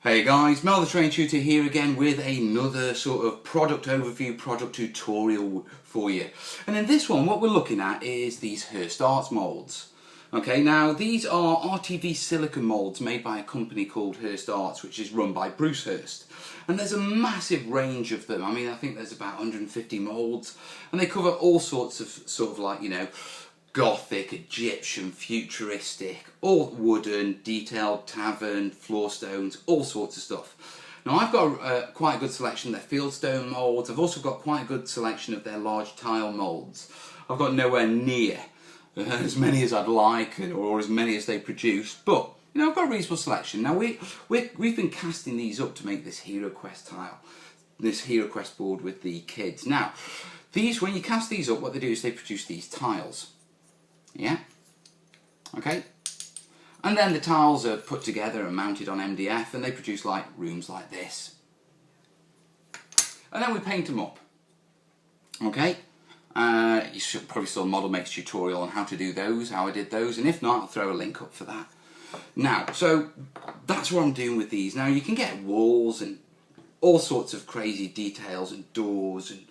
Hey guys, Mel the Train Tutor here again with another sort of product overview, product tutorial for you. And in this one, what we're looking at is these Hirst Arts moulds. Okay, now these are RTV silicone moulds made by a company called Hirst Arts, which is run by Bruce Hirst. And there's a massive range of them. I mean, I think there's about 150 moulds, and they cover all sorts of Gothic, Egyptian, futuristic, all wooden, detailed tavern, floor stones, all sorts of stuff. Now I've got quite a good selection of their fieldstone moulds. I've also got quite a good selection of their large tile moulds. I've got nowhere near as many as I'd like, or as many as they produce, but you know, I've got a reasonable selection. Now we've been casting these up to make this Heroquest tile, this Heroquest board with the kids. Now these, when you cast these up, what they do is they produce these tiles. Yeah, okay, and then the tiles are put together and mounted on MDF, and they produce like rooms like this, and then we paint them up. Okay, you should probably saw Model Makes tutorial on how to do those, how I did those, and if not, I'll throw a link up for that. Now, so that's what I'm doing with these. Now you can get walls and all sorts of crazy details and doors, and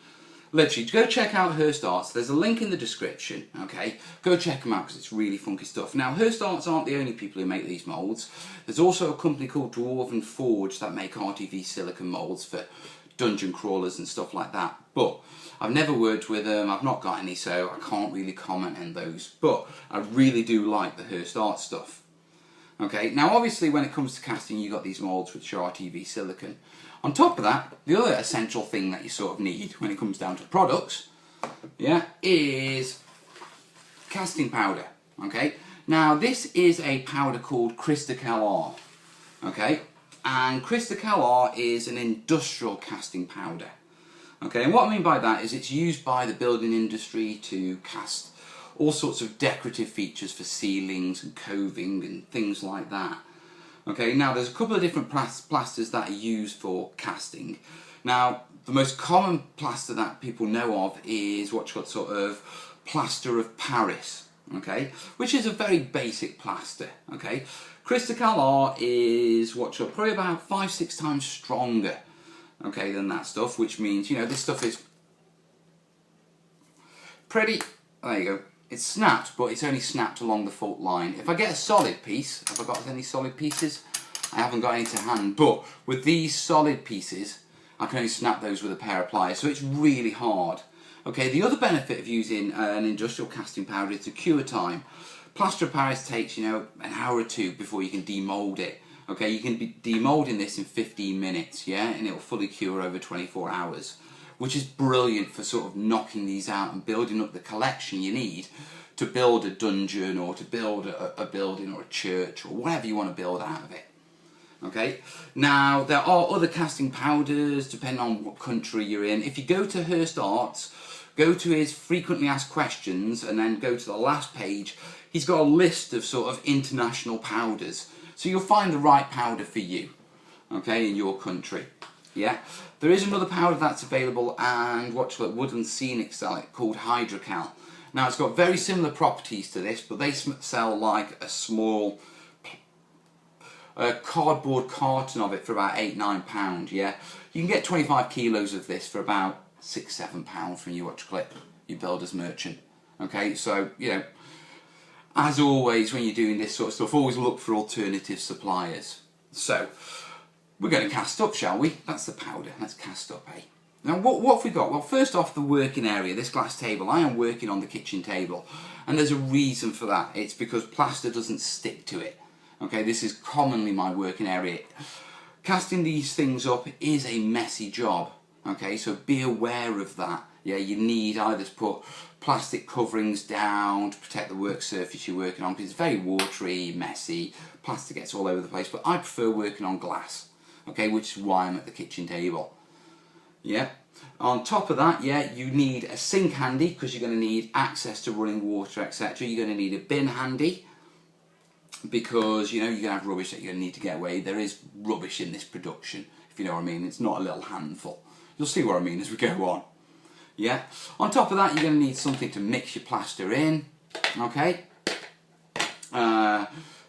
literally, go check out Hirst Arts. There's a link in the description, okay? Go check them out because it's really funky stuff. Now, Hirst Arts aren't the only people who make these moulds. There's also a company called Dwarven Forge that make RTV silicone moulds for dungeon crawlers and stuff like that. But I've never worked with them. I've not got any, so I can't really comment on those. But I really do like the Hirst Arts stuff. Okay, now obviously when it comes to casting, you've got these moulds which are RTV silicone. On top of that, the other essential thing that you sort of need when it comes down to products, yeah, is casting powder. Okay, now this is a powder called Crista-Cal-R. Okay, and Crista-Cal-R is an industrial casting powder. Okay, and what I mean by that is it's used by the building industry to cast all sorts of decorative features for ceilings and coving and things like that. Okay, now there's a couple of different plasters that are used for casting. Now, the most common plaster that people know of is what's called sort of Plaster of Paris, okay, which is a very basic plaster, okay. Crista-Cal-R is what's called probably about 5-6 times stronger, okay, than that stuff, which means, you know, this stuff is pretty, there you go. It's snapped, but it's only snapped along the fault line. If I get a solid piece, have I got any solid pieces? I haven't got any to hand, but with these solid pieces, I can only snap those with a pair of pliers, so it's really hard. Okay, the other benefit of using an industrial casting powder is the cure time. Plaster of Paris takes, you know, an hour or two before you can demold it. Okay, you can be demolding this in 15 minutes, yeah, and it will fully cure over 24 hours. Which is brilliant for sort of knocking these out and building up the collection you need to build a dungeon or to build a building or a church or whatever you want to build out of it. Okay, now there are other casting powders depending on what country you're in. If you go to Hirst Arts, go to his frequently asked questions and then go to the last page, he's got a list of sort of international powders. So you'll find the right powder for you, okay, in your country. Yeah, there is another powder that's available and what's called wood and scenic style called Hydrocal. Now it's got very similar properties to this, but they sell like a small cardboard carton of it for about £8-9. Yeah, you can get 25 kilos of this for about £6-7 from your your builder's merchant. Okay, so you know, as always when you're doing this sort of stuff, always look for alternative suppliers. So we're going to cast up, shall we? That's the powder. Let's cast up, eh? Now, what have we got? Well, first off, the working area, this glass table. I am working on the kitchen table, and there's a reason for that. It's because plaster doesn't stick to it. Okay, this is commonly my working area. Casting these things up is a messy job. Okay, so be aware of that. Yeah, you need either to put plastic coverings down to protect the work surface you're working on, because it's very watery, messy, plaster gets all over the place, but I prefer working on glass. Okay, which is why I'm at the kitchen table. Yeah. On top of that, yeah, you need a sink handy because you're going to need access to running water, etc. You're going to need a bin handy because, you know, you're going to have rubbish that you're going to need to get away. There is rubbish in this production, if you know what I mean. It's not a little handful. You'll see what I mean as we go on. Yeah. On top of that, you're going to need something to mix your plaster in. Okay.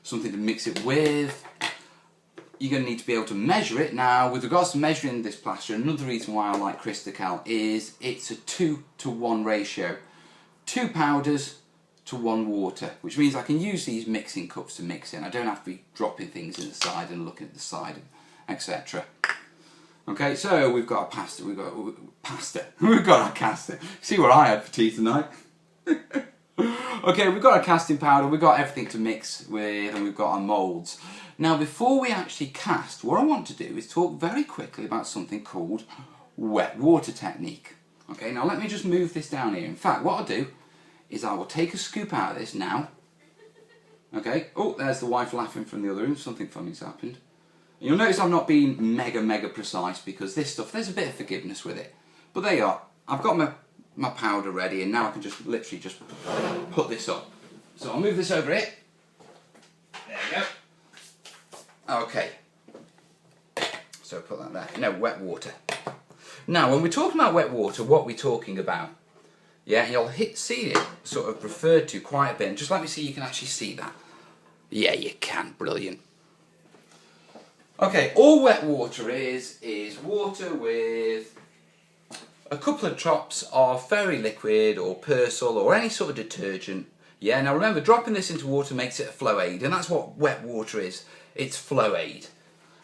Something to mix it with. you're going to need to be able to measure it. Now, with regards to measuring this plaster, another reason why I like Crystal is it's a 2-to-1 ratio. 2 powders to 1 water, which means I can use these mixing cups to mix in. I don't have to be dropping things in the side and looking at the side, etc. Okay, so we've got a pasta, we've got a caster. See what I had for tea tonight? Okay, we've got a casting powder, we've got everything to mix with, and we've got our moulds. Now, before we actually cast, what I want to do is talk very quickly about something called wet water technique. Okay, now let me just move this down here. In fact, what I'll do is I will take a scoop out of this now. Okay, oh, there's the wife laughing from the other room, something funny's happened. You'll notice I'm not being mega precise because this stuff, there's a bit of forgiveness with it. But there you are, I've got my powder ready, and now I can just literally just put this up. So I'll move this over here. There we go. Okay, so put that there. No, wet water. Now, when we're talking about wet water, what are we talking about? Yeah, you'll see it sort of referred to quite a bit. And just let me see, you can actually see that. Yeah, you can. Brilliant. Okay, all wet water is water with a couple of drops of fairy liquid or Persil or any sort of detergent. Yeah, now remember, dropping this into water makes it a flow aid, and that's what wet water is. It's flow aid.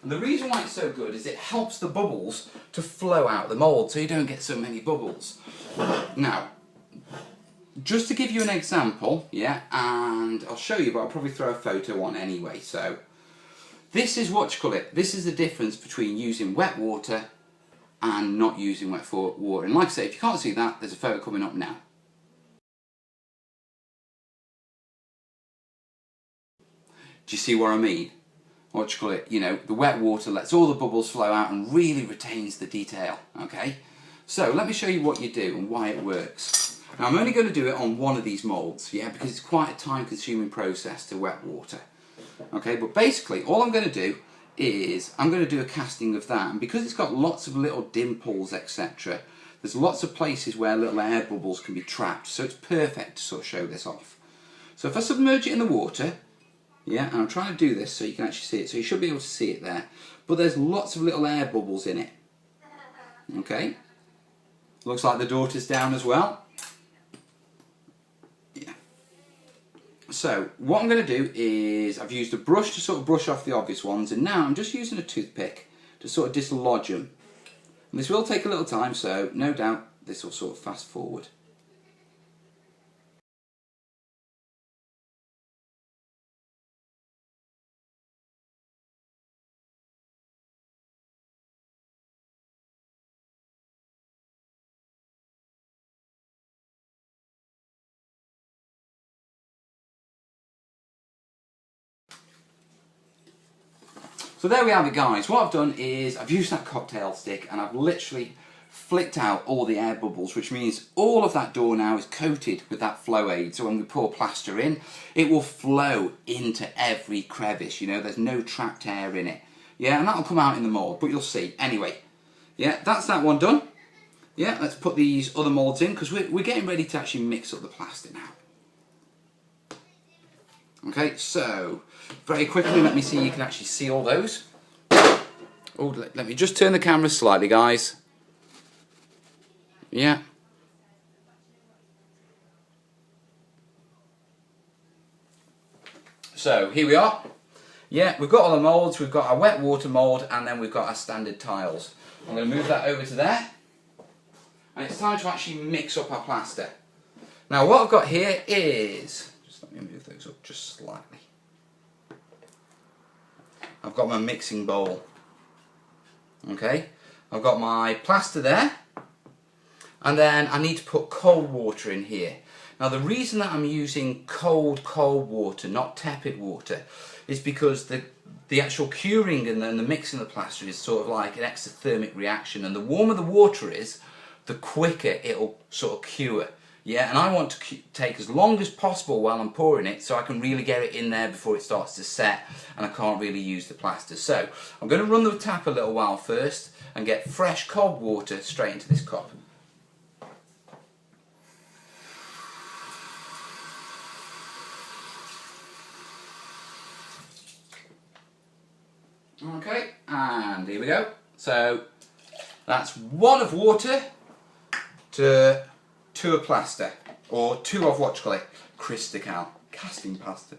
And the reason why it's so good is it helps the bubbles to flow out the mould, so you don't get so many bubbles. Now, just to give you an example, yeah, and I'll show you, but I'll probably throw a photo on anyway. So, this is what you call it. This is the difference between using wet water and not using wet water. And like I say, if you can't see that, there's a photo coming up now. Do you see what I mean? What you call it, you know, the wet water lets all the bubbles flow out and really retains the detail, okay? So let me show you what you do and why it works. Now I'm only going to do it on one of these moulds, yeah, because it's quite a time consuming process to wet water. Okay, but basically all I'm going to do is I'm going to do a casting of that, and because it's got lots of little dimples, etc., there's lots of places where little air bubbles can be trapped, so it's perfect to sort of show this off. So if I submerge it in the water, yeah, and I'm trying to do this so you can actually see it, so you should be able to see it there, but there's lots of little air bubbles in it. Okay, looks like the daughter's down as well. Yeah. So what I'm going to do is I've used a brush to sort of brush off the obvious ones, and now I'm just using a toothpick to sort of dislodge them. And this will take a little time, so no doubt this will sort of fast forward. So there we have it, guys. What I've done is I've used that cocktail stick and I've literally flicked out all the air bubbles, which means all of that door now is coated with that flow aid. So when we pour plaster in, it will flow into every crevice. You know, there's no trapped air in it. Yeah, and that'll come out in the mould, but you'll see. Anyway, yeah, that's that one done. Yeah, let's put these other moulds in because we're getting ready to actually mix up the plaster now. Okay, so very quickly, let me see, you can actually see all those. Oh, let me just turn the camera slightly, guys. Yeah. So here we are. Yeah, we've got all the moulds, we've got our wet water mould, and then we've got our standard tiles. I'm going to move that over to there. And it's time to actually mix up our plaster. Now what I've got here is, just let me move those up just slightly. I've got my mixing bowl. Okay, I've got my plaster there. And then I need to put cold water in here. Now the reason that I'm using cold water, not tepid water, is because the actual curing and then the mixing of the plaster is sort of like an exothermic reaction, and the warmer the water is, the quicker it'll sort of cure. Yeah, and I want to take as long as possible while I'm pouring it so I can really get it in there before it starts to set and I can't really use the plaster. So I'm going to run the tap a little while first and get fresh cold water straight into this cup. Okay, and here we go. So that's 1 of water to 2 of plaster, or 2 of what you call it, crystal, casting powder.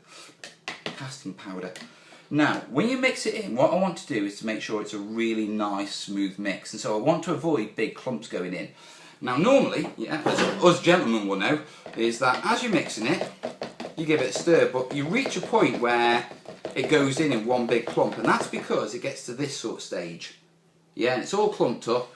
Now, when you mix it in, what I want to do is to make sure it's a really nice, smooth mix, and so I want to avoid big clumps going in. Now, normally, yeah, as us gentlemen will know, is that as you're mixing it, you give it a stir, but you reach a point where it goes in one big clump, and that's because it gets to this sort of stage. Yeah, and it's all clumped up.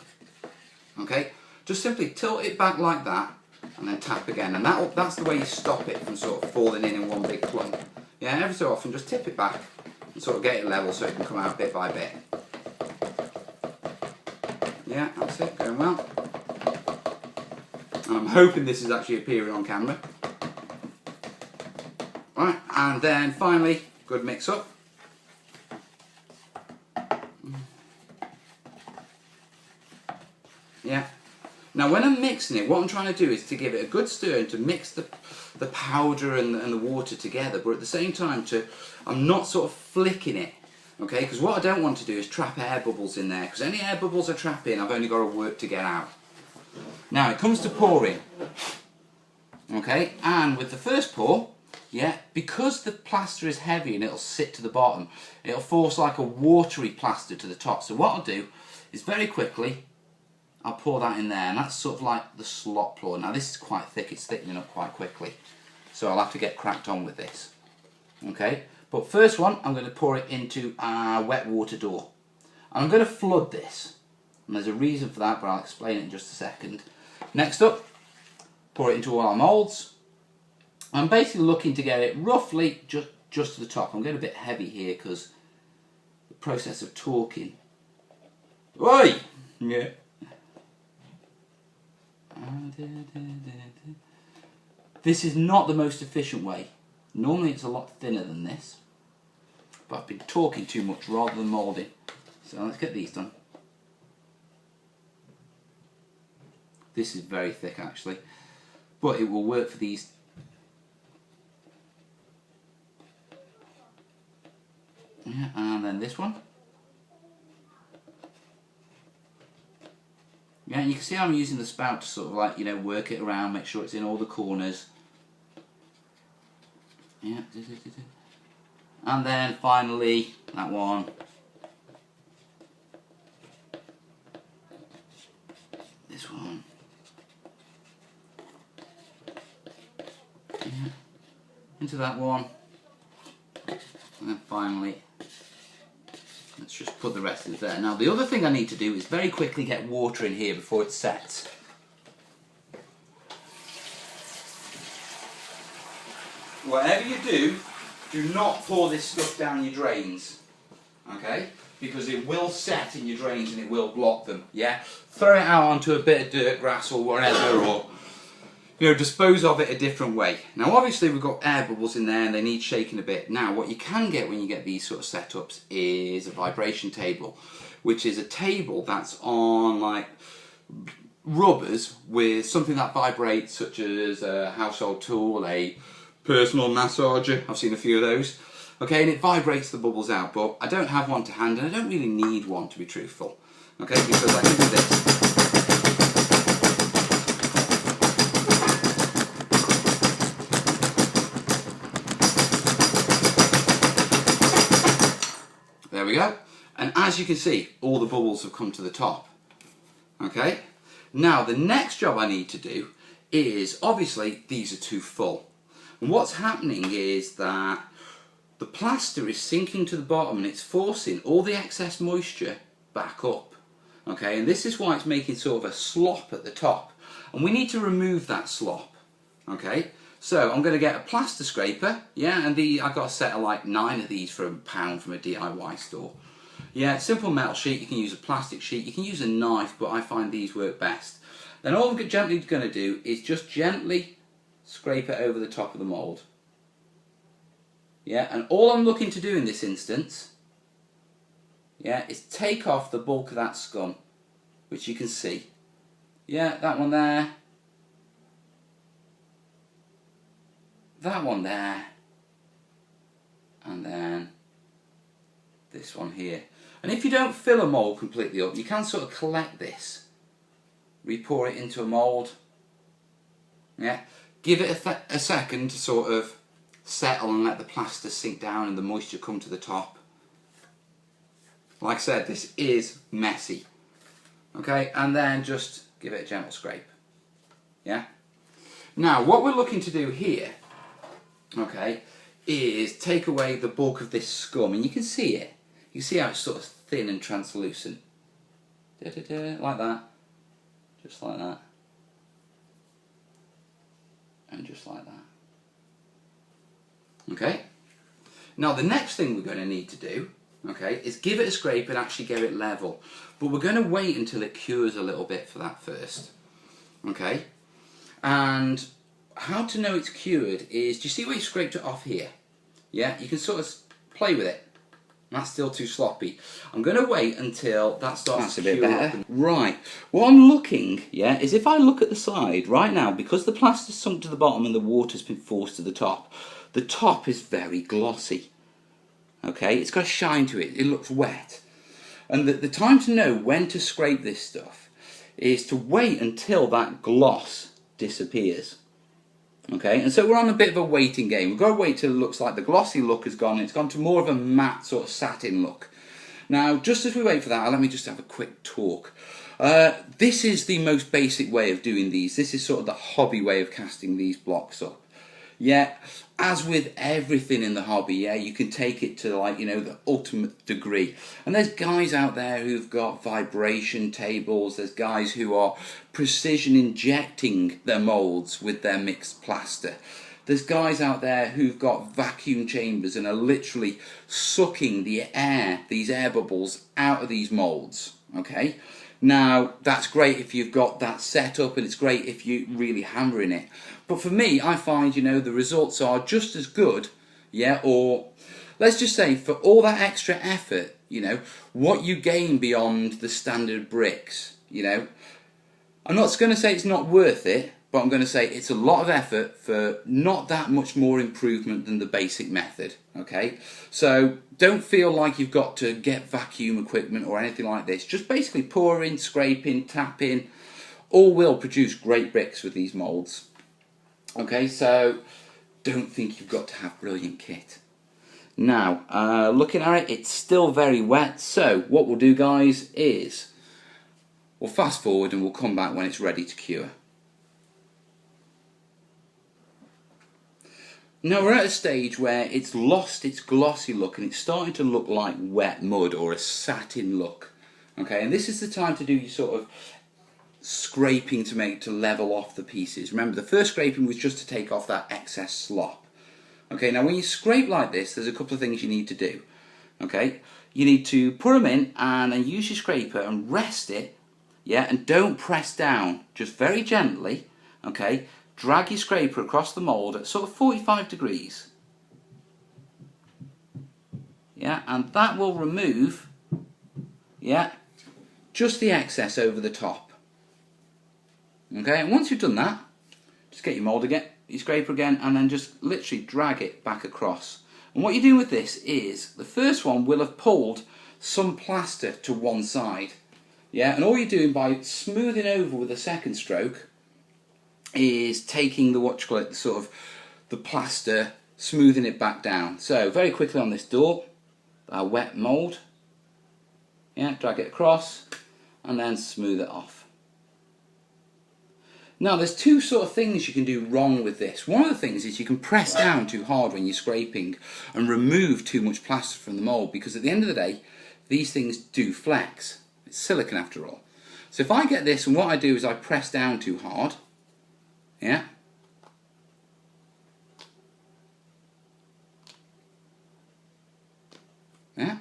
Okay, just simply tilt it back like that, and then tap again, and that's the way you stop it from sort of falling in one big clump. Yeah, every so often just tip it back and sort of get it level so it can come out bit by bit. Yeah, that's it, going well. And I'm hoping this is actually appearing on camera. Right, and then finally, good mix up. Yeah. Now when I'm mixing it, what I'm trying to do is to give it a good stir and to mix the powder and the water together, but at the same time I'm not sort of flicking it, okay? Because what I don't want to do is trap air bubbles in there, because any air bubbles I trap in, I've only got to work to get out. Now it comes to pouring, okay? And with the first pour, yeah, because the plaster is heavy and it'll sit to the bottom, it'll force like a watery plaster to the top. So what I'll do is very quickly, I'll pour that in there, and that's sort of like the slot pour. Now this is quite thick, it's thickening up quite quickly, so I'll have to get cracked on with this. Okay, but first one, I'm going to pour it into a wet water door. And I'm going to flood this, and there's a reason for that, but I'll explain it in just a second. Next up, pour it into all our moulds. I'm basically looking to get it roughly just to the top. I'm getting a bit heavy here because the process of talking. Oi! Yeah. This is not the most efficient way. Normally it's a lot thinner than this, but I've been talking too much rather than moulding. So let's get these done. This is very thick actually, but it will work for these. Yeah, and then this one. Yeah, and you can see I'm using the spout to sort of like, you know, work it around, make sure it's in all the corners. Yeah. And then finally, that one. This one. Yeah. Into that one. And then finally, let's just put the rest in there. Now the other thing I need to do is very quickly get water in here before it sets. Whatever you do not pour this stuff down your drains, okay? Because it will set in your drains and it will block them, yeah? Throw it out onto a bit of dirt, grass or whatever, or, you know, dispose of it a different way. Now obviously we've got air bubbles in there and they need shaking a bit. Now what you can get when you get these sort of setups is a vibration table, which is a table that's on like rubbers with something that vibrates, such as a household tool, a personal massager. I've seen a few of those. Okay, and it vibrates the bubbles out, but I don't have one to hand and I don't really need one, to be truthful. Okay, because I can do this. There we go. And as you can see, all the bubbles have come to the top. Okay? Now, the next job I need to do is, obviously, these are too full. And what's happening is that the plaster is sinking to the bottom and it's forcing all the excess moisture back up. Okay? And this is why it's making sort of a slop at the top. And we need to remove that slop. Okay? So I'm going to get a plaster scraper, yeah, and I got a set of like 9 of these for £1 from a DIY store. Yeah, simple metal sheet, you can use a plastic sheet, you can use a knife, but I find these work best. Then all I'm gently going to do is just gently scrape it over the top of the mould. Yeah, and all I'm looking to do in this instance, yeah, is take off the bulk of that scum, which you can see. Yeah, that one there. That one there, and then this one here. And if you don't fill a mould completely up, you can sort of collect this, re-pour it into a mould. Yeah, give it a second to sort of settle and let the plaster sink down and the moisture come to the top. Like I said, this is messy. Okay, and then just give it a gentle scrape. Yeah. Now, what we're looking to do here, okay, is take away the bulk of this scum, and you can see it. You can see how it's sort of thin and translucent. Like that. Just like that. And just like that. Okay. Now the next thing we're going to need to do, okay, is give it a scrape and actually get it level. But we're going to wait until it cures a little bit for that first. Okay. And how to know it's cured is, do you see where you scraped it off here? Yeah, you can sort of play with it. That's still too sloppy. I'm going to wait until that starts to cure up. Right. What I'm looking, yeah, is if I look at the side right now, because the plaster's sunk to the bottom and the water's been forced to the top is very glossy. Okay, it's got a shine to it. It looks wet. And the time to know when to scrape this stuff is to wait until that gloss disappears. Okay, and so we're on a bit of a waiting game. We've got to wait till it looks like the glossy look has gone. It's gone to more of a matte sort of satin look. Now, just as we wait for that, let me just have a quick talk. This is the most basic way of doing these. This is sort of the hobby way of casting these blocks up. Yeah, as with everything in the hobby, yeah, you can take it to, like, you know, the ultimate degree. And there's guys out there who've got vibration tables. There's guys who are precision injecting their moulds with their mixed plaster. There's guys out there who've got vacuum chambers and are literally sucking the air, these air bubbles, out of these moulds. Okay. Now, that's great if you've got that set up, and it's great if you're really hammering it. But for me, I find, you know, the results are just as good, yeah, or let's just say for all that extra effort, you know, what you gain beyond the standard bricks, you know. I'm not going to say it's not worth it, but I'm going to say it's a lot of effort for not that much more improvement than the basic method, okay? So don't feel like you've got to get vacuum equipment or anything like this. Just basically pouring, scraping, tapping, all will produce great bricks with these moulds. Okay, so don't think you've got to have brilliant kit. Now, looking at it, it's still very wet, so what we'll do, guys, is we'll fast forward and we'll come back when it's ready to cure. Now we're at a stage where it's lost its glossy look and it's starting to look like wet mud or a satin look. Okay, and this is the time to do your sort of scraping to level off the pieces. Remember, the first scraping was just to take off that excess slop. Okay, now when you scrape like this, there's a couple of things you need to do. Okay, you need to put them in and then use your scraper and rest it, yeah, and don't press down, just very gently, okay. Drag your scraper across the mould at sort of 45 degrees. Yeah, and that will remove, yeah, just the excess over the top. Okay, and once you've done that, just get your mould again, your scraper again, and then just literally drag it back across. And what you're doing with this is, the first one will have pulled some plaster to one side. Yeah, and all you're doing by smoothing over with a second stroke is taking the sort of the plaster, smoothing it back down. So very quickly on this door, our wet mould, yeah, drag it across and then smooth it off. Now there's two sort of things you can do wrong with this. One of the things is you can press down too hard when you're scraping and remove too much plaster from the mould, because at the end of the day these things do flex. It's silicone after all. So if I get this, and what I do is I press down too hard, yeah, yeah,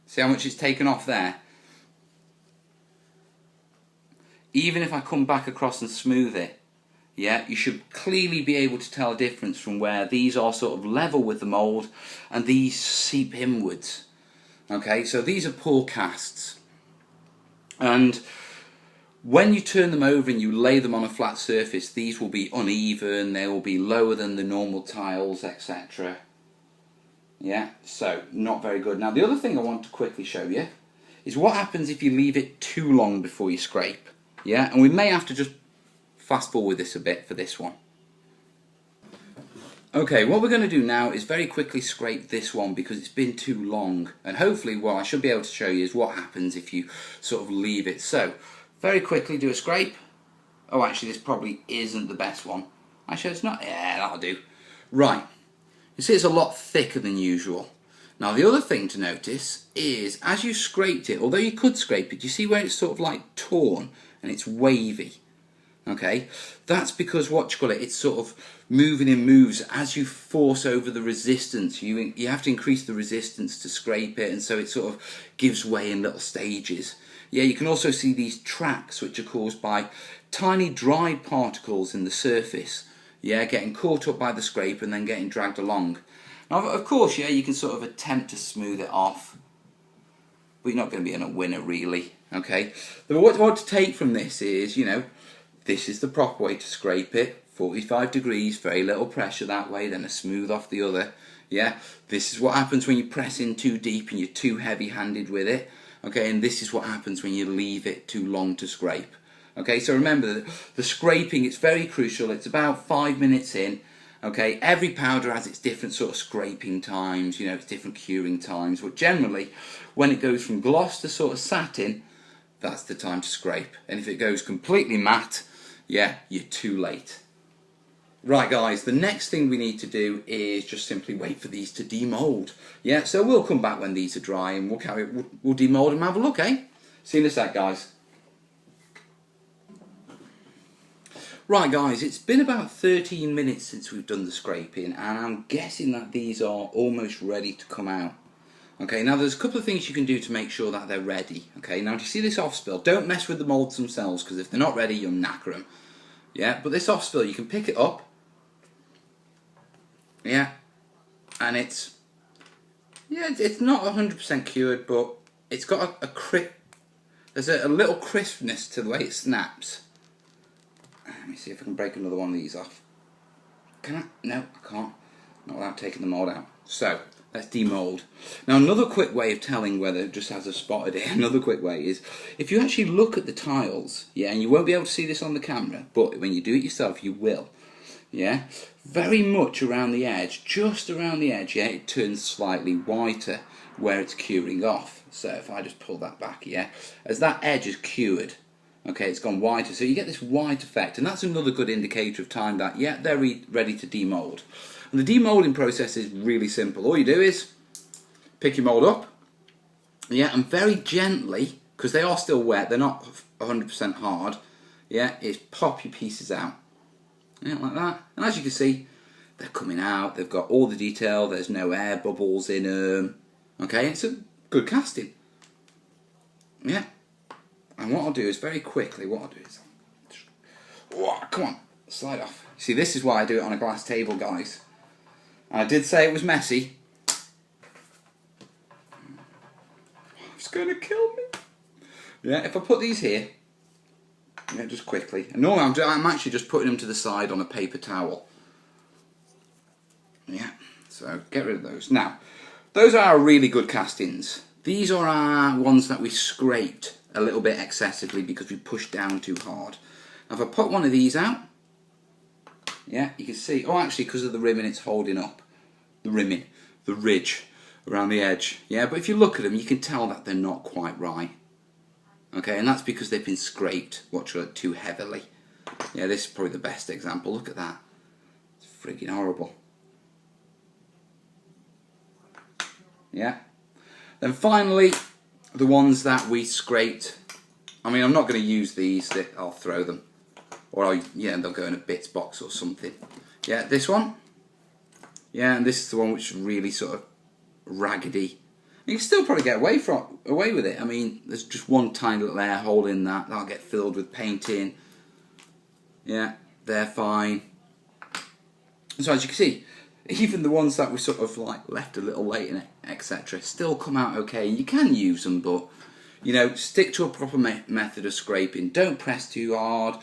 see how much it's taken off there? Even if I come back across and smooth it, yeah, you should clearly be able to tell a difference from where these are sort of level with the mould and these seep inwards. Okay, so these are poor casts, and when you turn them over and you lay them on a flat surface, these will be uneven, they will be lower than the normal tiles, etc. Yeah, so not very good. Now the other thing I want to quickly show you is what happens if you leave it too long before you scrape. Yeah, and we may have to just fast forward this a bit for this one. Okay, what we're going to do now is very quickly scrape this one because it's been too long, and hopefully what I should be able to show you is what happens if you sort of leave it. So, very quickly do a scrape. Oh, actually this probably isn't the best one. Actually it's not, yeah, that'll do. Right, you see it's a lot thicker than usual. Now the other thing to notice is as you scraped it, although you could scrape it, you see where it's sort of like torn and it's wavy. Okay, that's because it's sort of moving in moves as you force over the resistance. You have to increase the resistance to scrape it, and so it sort of gives way in little stages. Yeah, you can also see these tracks which are caused by tiny dried particles in the surface. Yeah, getting caught up by the scrape and then getting dragged along. Now, of course, yeah, you can sort of attempt to smooth it off, but you're not going to be a winner really. Okay, but what to take from this is, you know, this is the proper way to scrape it. 45 degrees, very little pressure that way, then a smooth off the other. Yeah, this is what happens when you press in too deep and you're too heavy-handed with it. Okay, and this is what happens when you leave it too long to scrape. Okay, so remember the scraping, it's very crucial. It's about 5 minutes in. Okay, every powder has its different sort of scraping times, you know, it's different curing times, but generally when it goes from gloss to sort of satin, that's the time to scrape. And if it goes completely matte, yeah, you're too late. Right guys, the next thing we need to do is just simply wait for these to demold. Yeah, so we'll come back when these are dry and we'll demold and have a look, eh? See you in a sec, guys. Right guys, it's been about 13 minutes since we've done the scraping, and I'm guessing that these are almost ready to come out. Okay, now there's a couple of things you can do to make sure that they're ready. Okay, now do you see this off spill? Don't mess with the moulds themselves, because if they're not ready, you'll knacker them. Yeah, but this off spill, you can pick it up. Yeah, and it's not 100% cured, but it's got there's a little crispness to the way it snaps. Let me see if I can break another one of these off. Can I? No, I can't. Not without taking the mould out. So, let's demould. Now another quick way of telling whether it just has a spot in it, another quick way is, if you actually look at the tiles, yeah, and you won't be able to see this on the camera, but when you do it yourself, you will. Yeah, very much around the edge, just around the edge, yeah, it turns slightly whiter where it's curing off. So if I just pull that back, yeah, as that edge is cured, okay, it's gone whiter, so you get this white effect, and that's another good indicator of time that, yeah, they're ready to demould. And the demoulding process is really simple. All you do is pick your mould up, yeah, and very gently, because they are still wet, they're not 100% hard, yeah, is pop your pieces out. Yeah, like that. And as you can see, they're coming out, they've got all the detail, there's no air bubbles in them. Okay, it's a good casting. Yeah. And what I'll do is very quickly, oh, come on, slide off. See, this is why I do it on a glass table, guys. And I did say it was messy. It's going to kill me. Yeah, if I put these here, yeah, just quickly. And normally I'm actually just putting them to the side on a paper towel. Yeah, so get rid of those. Now, those are our really good castings. These are our ones that we scraped a little bit excessively because we pushed down too hard. Now, if I put one of these out, yeah, you can see, oh, actually, because of the rimming, it's holding up. The rimming, the ridge around the edge. Yeah, but if you look at them, you can tell that they're not quite right. Okay, and that's because they've been scraped, too heavily. Yeah, this is probably the best example. Look at that. It's freaking horrible. Yeah. Then finally, the ones that we scraped. I mean, I'm not going to use these. I'll throw them. Or, yeah, they'll go in a bits box or something. Yeah, this one. Yeah, and this is the one which is really sort of raggedy. You can still probably get away with it. I mean, there's just one tiny little air hole in that. That'll get filled with painting. Yeah, they're fine. So as you can see, even the ones that we sort of like left a little late in it, etc., still come out okay. You can use them, but you know, stick to a proper method of scraping. Don't press too hard.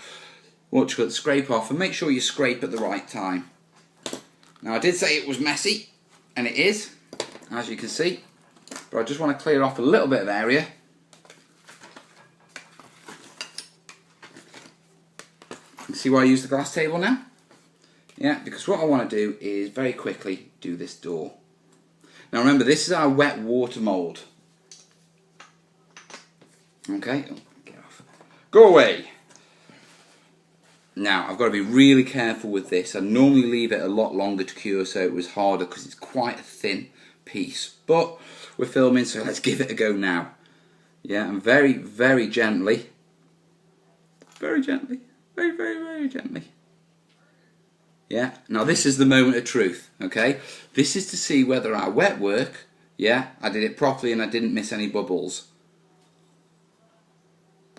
Scrape off, and make sure you scrape at the right time. Now, I did say it was messy, and it is. as you can see. But I just want to clear off a little bit of area. You see why I use the glass table now? Yeah, because what I want to do is very quickly do this door. Now remember, this is our wet water mould. Okay, oh, get off. Go away! Now, I've got to be really careful with this. I normally leave it a lot longer to cure so it was harder because it's quite a thin piece. But we're filming, so let's give it a go now. Yeah, and very, very gently. Very gently. Very, very, very gently. Yeah, now this is the moment of truth, okay? This is to see whether our wet work, yeah, I did it properly and I didn't miss any bubbles.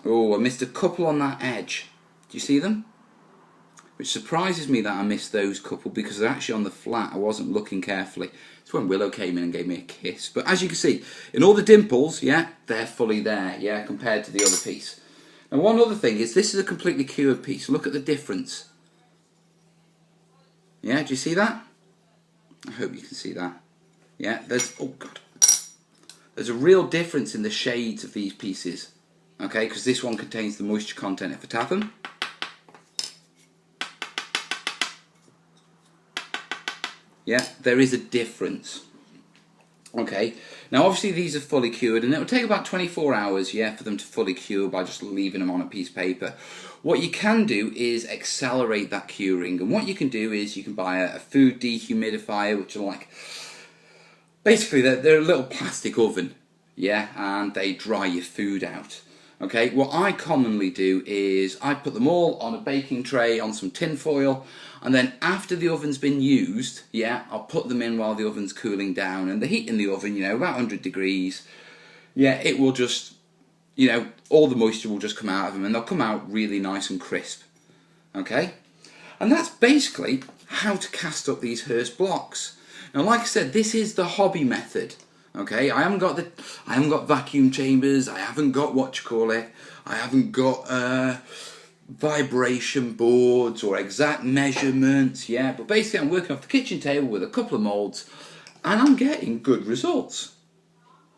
Oh, I missed a couple on that edge. Do you see them? Which surprises me that I missed those couple because they're actually on the flat. I wasn't looking carefully. It's when Willow came in and gave me a kiss. But as you can see, in all the dimples, yeah, they're fully there, yeah, compared to the other piece. Now one other thing is this is a completely cured piece. Look at the difference. Yeah, do you see that? I hope you can see that. Yeah, oh God. There's a real difference in the shades of these pieces. Okay, because this one contains the moisture content if I tap them. Yeah, there is a difference. Okay, now obviously these are fully cured and it will take about 24 hours, yeah, for them to fully cure by just leaving them on a piece of paper. What you can do is accelerate that curing, and what you can do is you can buy a food dehumidifier, which are like, basically they're a little plastic oven, yeah, and they dry your food out. Okay, what I commonly do is I put them all on a baking tray on some tin foil, and then after the oven's been used, yeah, I'll put them in while the oven's cooling down, and the heat in the oven, you know, about 100 degrees, yeah, it will just, you know, all the moisture will just come out of them and they'll come out really nice and crisp. Okay, and that's basically how to cast up these Hirst blocks. Now, like I said, this is the hobby method. Okay, I haven't got vacuum chambers, I haven't got I haven't got vibration boards or exact measurements, yeah, but basically I'm working off the kitchen table with a couple of moulds and I'm getting good results.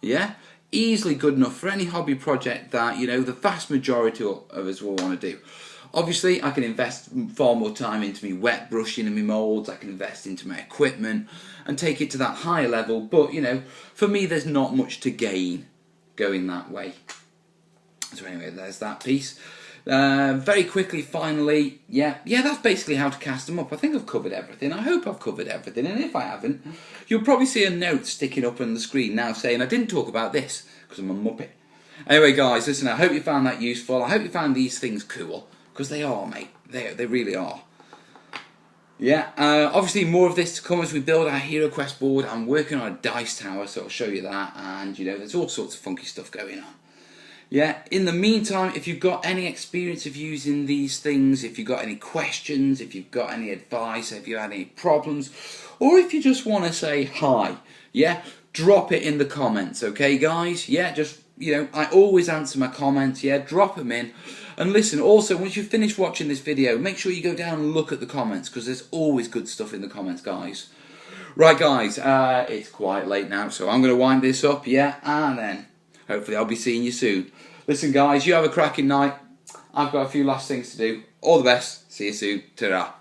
Yeah, easily good enough for any hobby project that, you know, the vast majority of us will want to do. Obviously, I can invest far more time into me wet brushing and my moulds, I can invest into my equipment and take it to that higher level, but, you know, for me there's not much to gain going that way. So anyway, there's that piece. Very quickly, finally, yeah, that's basically how to cast them up. I think I've covered everything. I hope I've covered everything, and if I haven't, you'll probably see a note sticking up on the screen now saying I didn't talk about this, because I'm a muppet. Anyway, guys, listen, I hope you found that useful. I hope you found these things cool, because they are, mate. They really are. Yeah, obviously more of this to come as we build our Heroquest board. I'm working on a dice tower, so I'll show you that, and, you know, there's all sorts of funky stuff going on. Yeah, in the meantime, if you've got any experience of using these things, if you've got any questions, if you've got any advice, if you had any problems, or if you just want to say hi, yeah, drop it in the comments, okay, guys? Yeah, just, you know, I always answer my comments, yeah, drop them in. And listen, also, once you've finished watching this video, make sure you go down and look at the comments, because there's always good stuff in the comments, guys. Right, guys, it's quite late now, so I'm going to wind this up, yeah, and then hopefully I'll be seeing you soon. Listen, guys, you have a cracking night. I've got a few last things to do. All the best. See you soon. Ta-ra.